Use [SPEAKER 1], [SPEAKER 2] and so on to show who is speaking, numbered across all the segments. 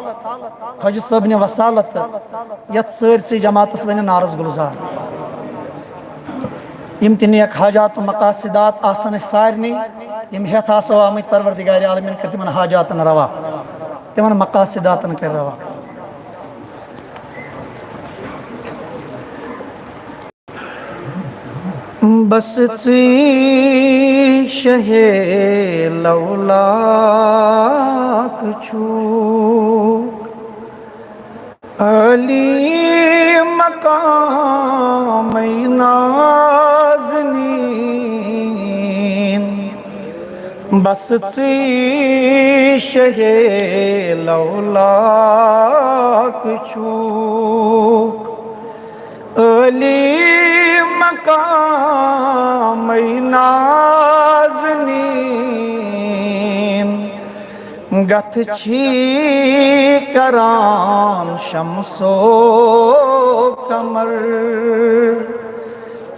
[SPEAKER 1] خواجہ صٲبنہِ وصالت یتھ سٲرسٕے جماعتس ونہِ نارس گُلزار یم تہِ نیک حاجات و مقاصدات آسن اَسہِ سارنٕے یم ہٮ۪تھ آسو آمٕتۍ پروردگارِ عالمیٖن کٔرۍ تِمن حاجاتن روا تِمن مقاصداتن کٔرۍ روا بس ژٕے شاہے لولاک چھُکھ علی مقامے نازنین بس ژٕے شاہے لولاک چھُکھ علی مقامے نازنین گتھ چھی کران شمس و قمر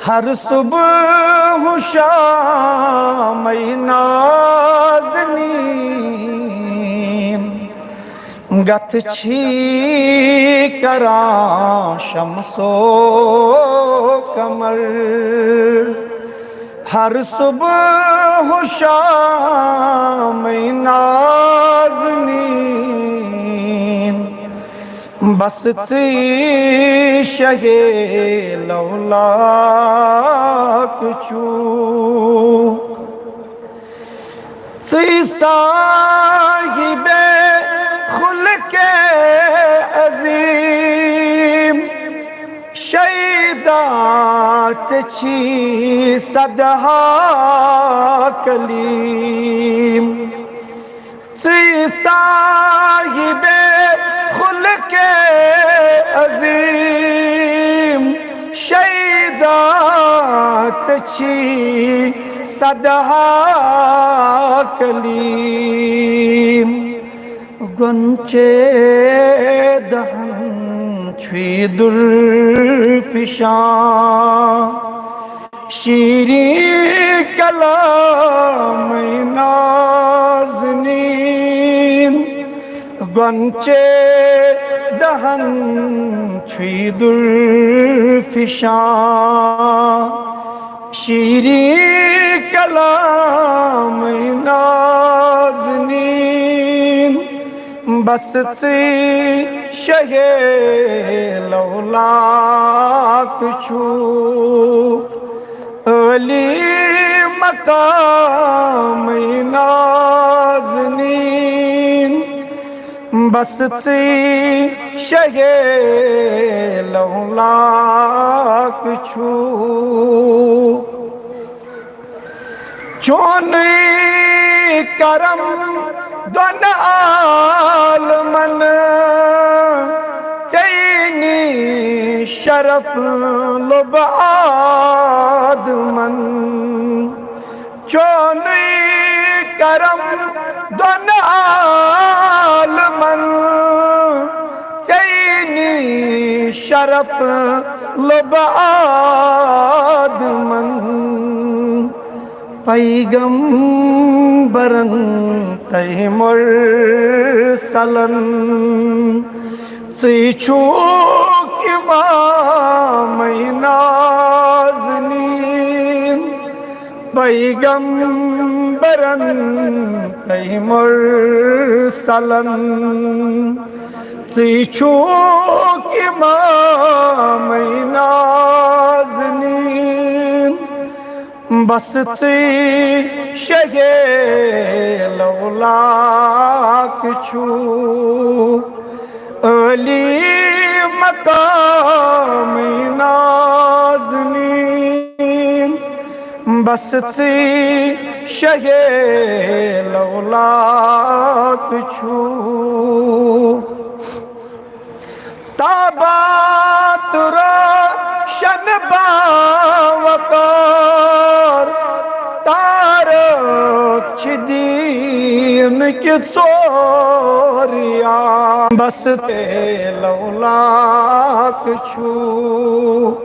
[SPEAKER 1] ہر صبح و شام نازنین گتھ چھی کران شمس و قمر ہر صبح و شام نازنین بس ژٕے شاہے لولاک چھُکھ ژٕے صاحبِ خلق عظیم شیدا ژےٚ چھی سدہا کلیم ژٕے صاحبِ خلق عظیم شیدا ژےٚ چھی سدہا کلیم گۄنچے دہن چھُے درفشاں شیریں کلامے نازنین گۄنچے دہن چھُے درفشاں شیریں کلامے نازنین بس ژٕے شاہے لولاک چھُکھ علی مقامے نازنین بس ژٕے شاہے لولاک چھُکھ چونٕے کرم دۄن عالمن ژےٚ نی شرف لوٚب آدمن چونٕے کرم دۄن عالمن ژےٚ نی شرف لوٚب آدمن پیغمبرن تہ مرسلن ژٕے چھُکھ امامے نازنین پیغمبرن تہ مرسلن ژٕے چھُکھ امامے نازنین بس ژٕے شاہے لولاک چھُکھ علی مقامے نازنین بس ژٕے شاہے لولاک چھُکھ تابات روشن باوقار تارک چھ دین کی ژوریا بس ژےٚ لولاک چھُکھ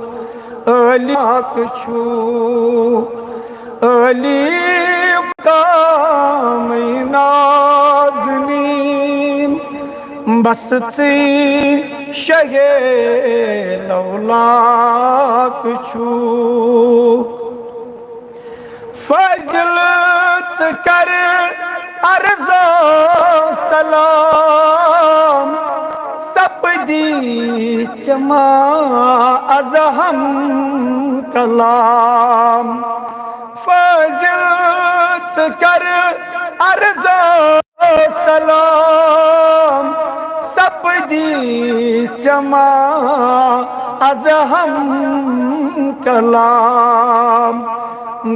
[SPEAKER 1] علیٰک چھُکھ علی مقامے نازنین بس ژی شہے لولاک چھوک فاضل ژٕ کر عرض و سلام سپدی ژےٚ ما از ہم کلام فاضل ژٕ کر عرض و سلام سپدی ژےٚ ما از ہم کلام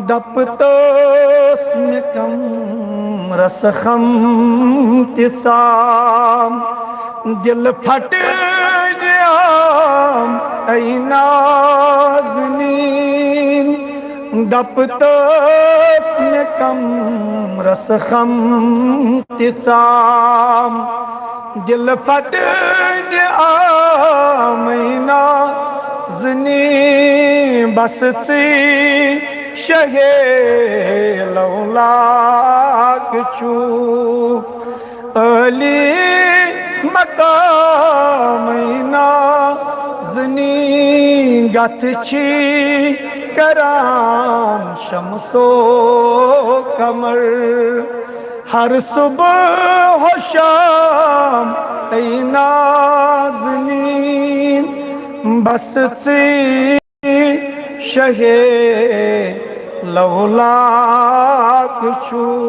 [SPEAKER 1] دپ توس مےٚ کمرس خم تہِ ژام دل پھٹنہِ آم اے نازنیٖن دپ توس مےٚ کمرس خم تہِ ژام دل پھٹنہِ آم اے نازنیٖن بس ژی شہے لولاک چھوک علی مقام اے نازنین گتھ چھی کران شمس و قمر ہر صبح و شام اے نازنین بس ژی شہے لولاک چھوک